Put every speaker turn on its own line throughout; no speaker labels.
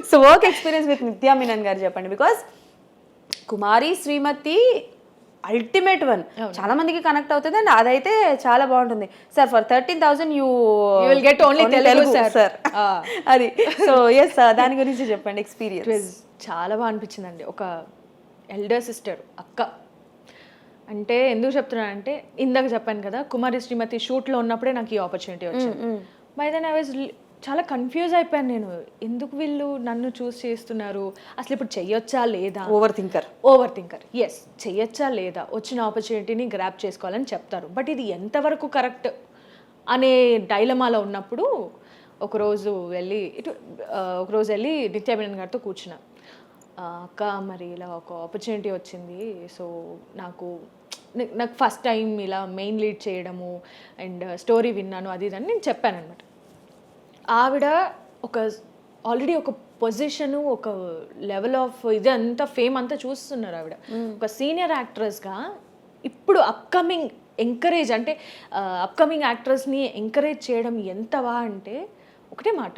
So work experience with Nithya Menen గారు చెప్పండి, because Kumari Srimathi ultimate one, చాలా మందికి కనెక్ట్ అవుతుంది అండ్ అదైతే చాలా బాగుంటుంది. Sir for 13,000 you
will get only Telugu sir.
అది సో ఎస్, దాని గురించి చెప్పండి ఎక్స్పీరియన్స్.
చాలా బాగా అనిపించిందండి. ఒక ఎల్డర్ సిస్టర్, అక్క అంటే ఎందుకు చెప్తున్నానంటే ఇందాక చెప్పాను కదా, కుమారి శ్రీమతి షూట్లో ఉన్నప్పుడే నాకు ఈ ఆపర్చునిటీ వచ్చింది. బై దెన్ ఐ వాజ్ చాలా కన్ఫ్యూజ్ అయిపోయాను నేను, ఎందుకు వీళ్ళు నన్ను చూస్ చేస్తున్నారు, అసలు ఇప్పుడు చెయ్యొచ్చా లేదా. ఓవర్ థింకర్ ఎస్, చెయ్యొచ్చా లేదా, వచ్చిన ఆపర్చునిటీని గ్రాప్ చేసుకోవాలని చెప్తారు, బట్ ఇది ఎంతవరకు కరెక్ట్ అనే డైలమాలో ఉన్నప్పుడు ఒకరోజు వెళ్ళి నిత్యా మీనన్ గారితో కూర్చున్నా. అక్క మరి ఇలా ఒక ఆపర్చునిటీ వచ్చింది, సో నాకు ఫస్ట్ టైం ఇలా మెయిన్ లీడ్ చేయడము అండ్ స్టోరీ విన్నాను అది ఇది అని నేను చెప్పాను అనమాట. ఆవిడ ఆల్రెడీ ఒక పొజిషను, ఒక లెవెల్ ఆఫ్ ఇదంతా ఫేమ్ అంతా చూస్తున్నారు ఆవిడ. ఒక సీనియర్ యాక్ట్రెస్గా ఇప్పుడు అప్కమింగ్ యాక్ట్రెస్ని ఎంకరేజ్ చేయడం ఎంతవా అంటే ఒకటే మాట,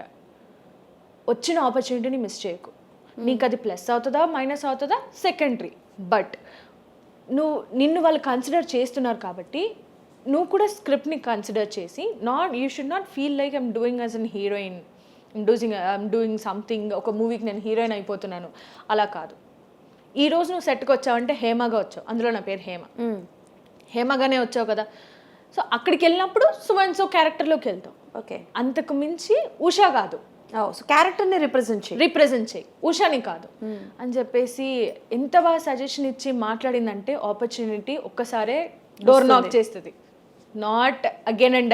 వచ్చిన ఆపర్చునిటీని మిస్ చేయకు. నీకు అది ప్లస్ అవుతుందా మైనస్ అవుతుందా సెకండరీ, బట్ నిన్ను వాళ్ళు కన్సిడర్ చేస్తున్నారు కాబట్టి నువ్వు కూడా స్క్రిప్ట్ని కన్సిడర్ చేసి you should not feel like I'm doing as an heroine, I'm doing something, ఒక మూవీకి నేను హీరోయిన్ అయిపోతున్నాను అలా కాదు. ఈరోజు నువ్వు సెట్కి వచ్చావంటే హేమగా వచ్చావు, అందులో నా పేరు హేమగానే వచ్చావు కదా, సో అక్కడికి వెళ్ళినప్పుడు సుమన్ సో క్యారెక్టర్లోకి వెళ్తావు.
ఓకే,
అంతకు మించి ఉషా కాదు,
క్యారెక్టర్ని రిప్రజెంట్ చేయి, ఉషాని కాదు అని చెప్పేసి ఎంత బాగా సజెషన్ ఇచ్చి మాట్లాడిందంటే, ఆపర్చునిటీ ఒక్కసారే డోర్ నాక్ చేస్తుంది, నాట్ అగైన్ అండ్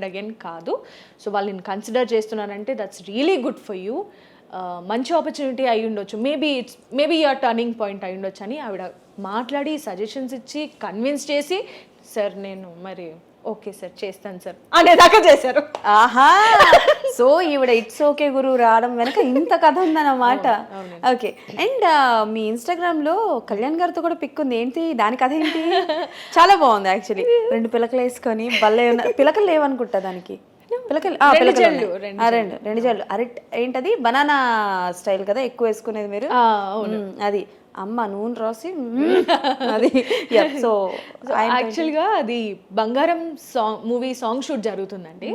అగైన్ కాదు. సో వాళ్ళని కన్సిడర్ చేస్తున్నారంటే that's really good for you. మంచి ఆపర్చునిటీ అయి ఉండొచ్చు, మేబీ యువర్ టర్నింగ్ పాయింట్ అయి ఉండొచ్చు అని ఆవిడ మాట్లాడి సజెషన్స్ ఇచ్చి కన్విన్స్ చేసి, సార్ నేను మరి ఓకే సార్ చేస్తాను సార్ అనేదాకా చేశారు. ఆహా, సో ఈవిడ ఇట్స్ ఓకే గురు రావడం వెనక ఇంత కథ ఉందన్నమాట. ఓకే, అండ్ మీ ఇన్స్టాగ్రామ్ లో కళ్యాణ్ గారితో కూడా పిక్ ఉంది, ఏంటి దాని కథ ఏంటి? చాలా బాగుంది యాక్చువల్లీ, 2 పిలకలు వేసుకొని భలే ఉన్నాయి. పిలకలు లేవనుకుంటా దానికి, రెండు జల్లు ఏంటది బనానా స్టైల్ కదా ఎక్కువ వేసుకునేది మీరు, అది అమ్మ నూనె రాసి అది. సో
యాక్చువల్గా అది బంగారం మూవీ సాంగ్ షూట్ జరుగుతుందండి.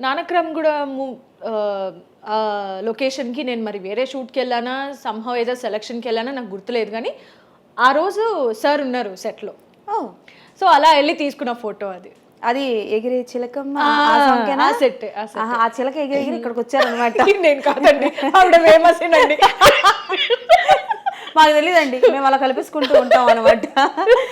నానక్రమ్ కూడా లొకేషన్కి నేను మరి వేరే షూట్కి వెళ్ళానా, సంహౌ ఏదో సెలక్షన్కి వెళ్ళానా నాకు గుర్తులేదు, కానీ ఆ రోజు సార్ ఉన్నారు సెట్లో. సో అలా వెళ్ళి తీసుకున్న ఫోటో
అది ఎగిరే చిలకమ్మ
సెట్,
ఆ చిలక ఎగిరి ఇక్కడికి వచ్చారనమాట.
నేను కాదండి, ఆవిడ ఫేమస్ అండి.
మాకు తెలియదండి, మేము అలా కల్పించుకుంటూ ఉంటాం అనమాట.